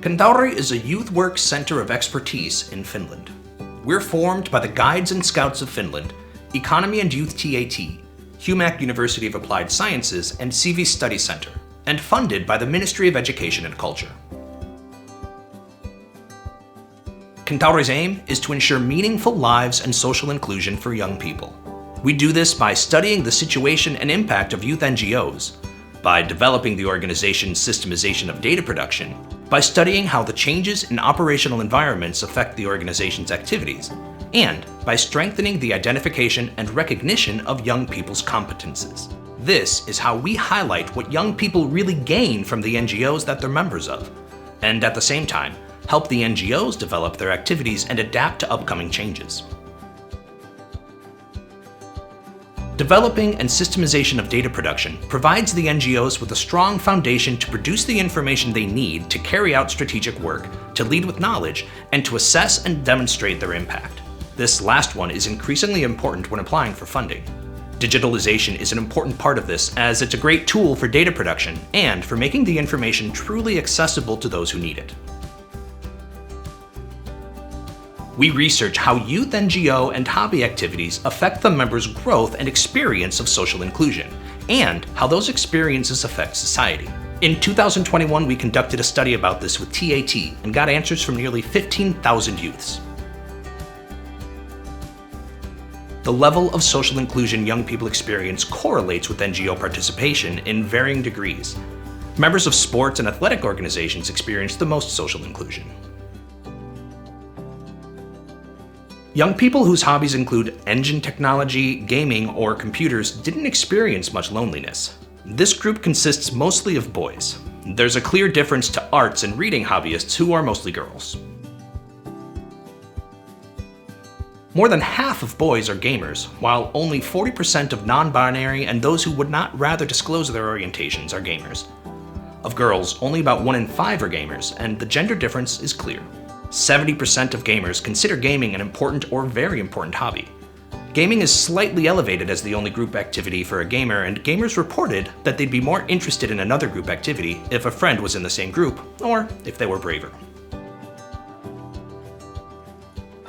Kentauri is a youth work center of expertise in Finland. We're formed by the Guides and Scouts of Finland, Economy and Youth TAT, HUMAC University of Applied Sciences, and CV Study Center, and funded by the Ministry of Education and Culture. Kentauri's aim is to ensure meaningful lives and social inclusion for young people. We do this by studying the situation and impact of youth NGOs, by developing the organization's systemization of data production, by studying how the changes in operational environments affect the organization's activities, and by strengthening the identification and recognition of young people's competences. This is how we highlight what young people really gain from the NGOs that they're members of, and at the same time, help the NGOs develop their activities and adapt to upcoming changes. Developing and systemization of data production provides the NGOs with a strong foundation to produce the information they need to carry out strategic work, to lead with knowledge, and to assess and demonstrate their impact. This last one is increasingly important when applying for funding. Digitalization is an important part of this, as it's a great tool for data production and for making the information truly accessible to those who need it. We research how youth NGO and hobby activities affect the members' growth and experience of social inclusion, and how those experiences affect society. In 2021, we conducted a study about this with TAT and got answers from nearly 15,000 youths. The level of social inclusion young people experience correlates with NGO participation in varying degrees. Members of sports and athletic organizations experience the most social inclusion. Young people whose hobbies include engine technology, gaming, or computers didn't experience much loneliness. This group consists mostly of boys. There's a clear difference to arts and reading hobbyists who are mostly girls. More than half of boys are gamers, while only 40% of non-binary and those who would not rather disclose their orientations are gamers. Of girls, only about 1 in 5 are gamers, and the gender difference is clear. 70% of gamers consider gaming an important or very important hobby. Gaming is slightly elevated as the only group activity for a gamer, and gamers reported that they'd be more interested in another group activity if a friend was in the same group, or if they were braver.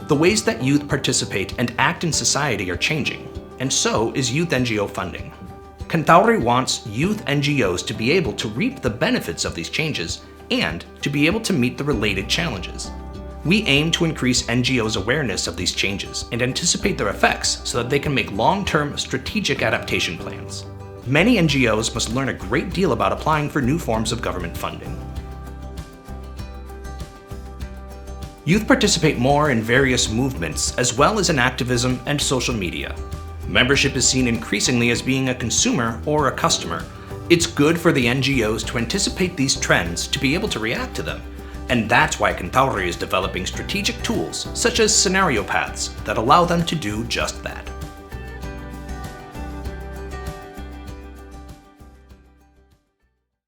The ways that youth participate and act in society are changing, and so is youth NGO funding. Kentauri wants youth NGOs to be able to reap the benefits of these changes and to be able to meet the related challenges. We aim to increase NGOs' awareness of these changes and anticipate their effects so that they can make long-term strategic adaptation plans. Many NGOs must learn a great deal about applying for new forms of government funding. Youth participate more in various movements as well as in activism and social media. Membership is seen increasingly as being a consumer or a customer. It's good for the NGOs to anticipate these trends to be able to react to them. And that's why Kentauri is developing strategic tools, such as scenario paths, that allow them to do just that.